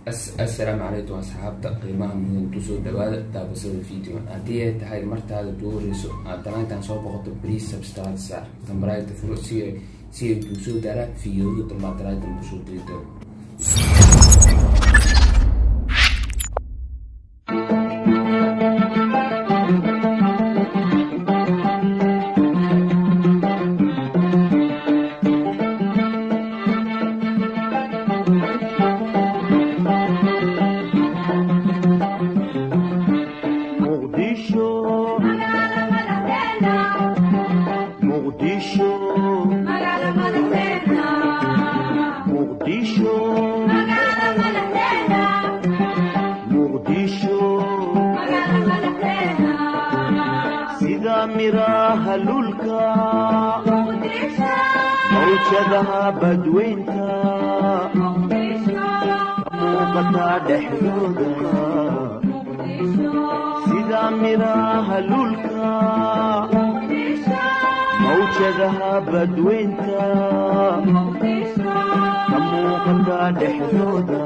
assalaamu calaykum asxaabta qiimaha mudan kusoo dhawaada daabasada video haddii ay tahay martaada duurayso aad danayntan soo boqoto please subscribe saar tambarayta furo si ay kuu soo gaara fiidiyooda dambaadaraaytan kusoo diri doono. miraha lulka mawjadaha badweynta muuqata dhexdooda sida miraha lulka mawjadaha badweynta muuqata dhexdooda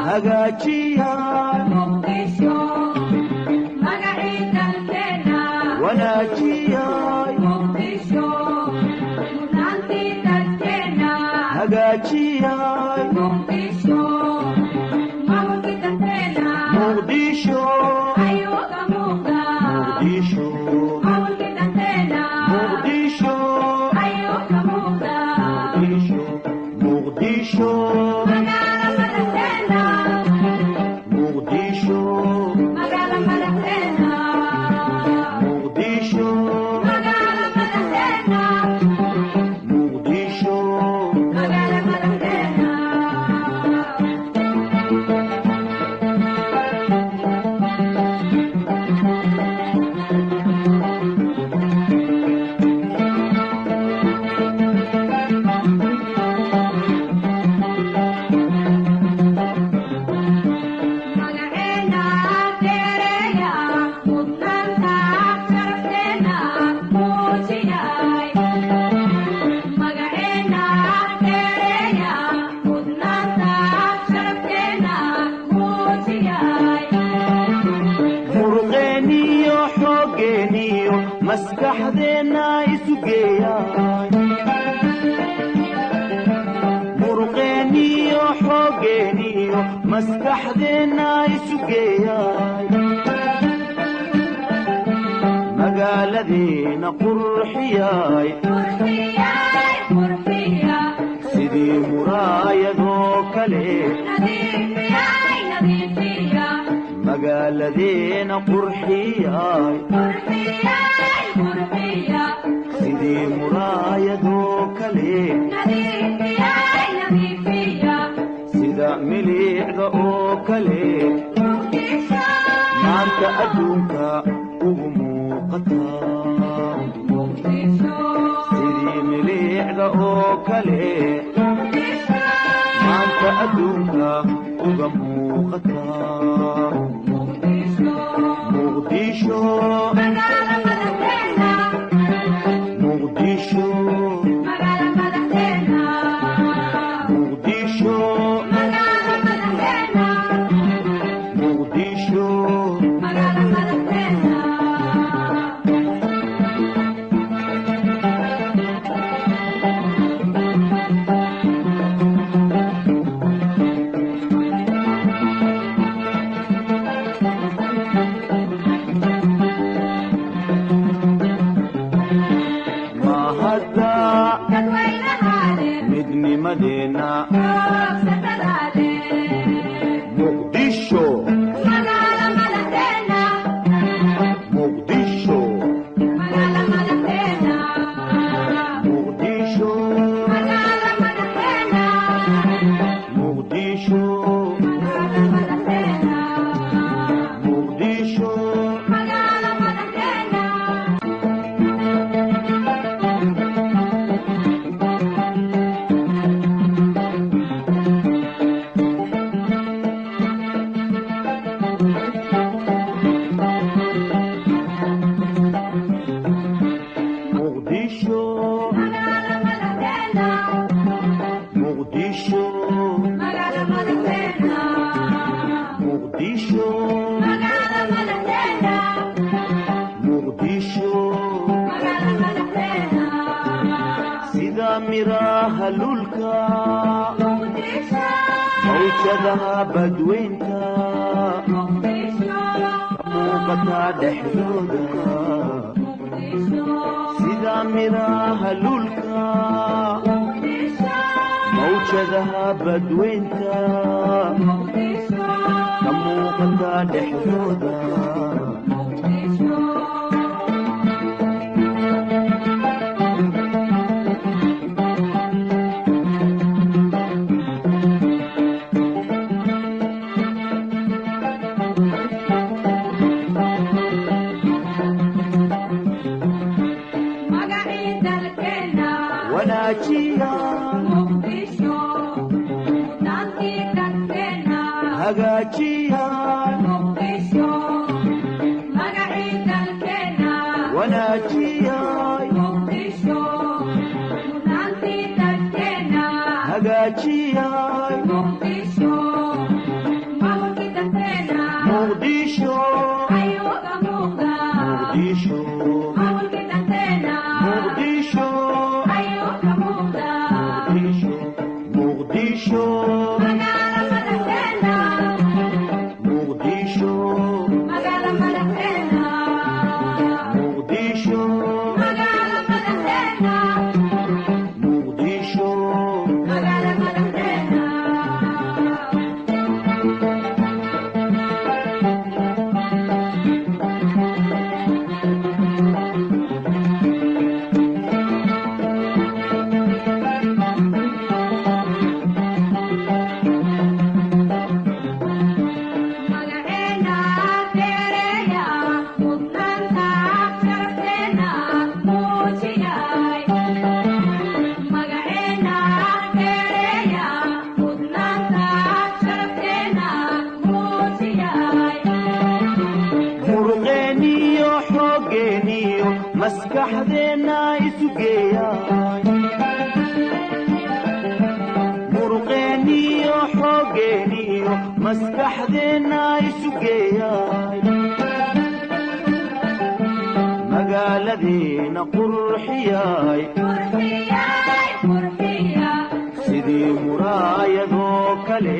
hagaajiya wanaajiya hagaajiya muqdisho maskaxdeena isu geeyay muruqeeniyo xoogeeniyo maskaxdeena isu geeyay magaaladeena qurxiyay sidii muraayadoo kale magaaladeena qurxiyay sidii muraayadoo kale sida miliicda oo kale maanta adduunka ugu muuqata sidii miliicda oo kale maanta adduunka uga muuqata muqdisho muqdisho muqdisho muqdisho muqdisho sida miraha lulka mawjadaha badweynta muuqata dhexdooda sida miraha lulka mawjadaha badweynta ka muuqata dhexdooda wanaajiya hagaajiya wanaajiya hagaajiya muqdisho muqdisho muqdisho muqdisho muqdisho muqdisho maskaxdeena isu geeyay muruqeeniyo xoogeeniyo maskaxdeena isu geeyay magaaladeena qurxiyay sidii muraayadoo kale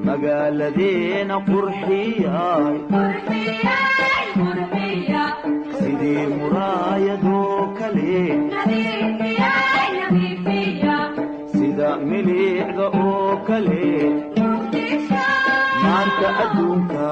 magaaladeena qurxiyay sidii muraayadoo kale sida milicda oo kale maanta adduunka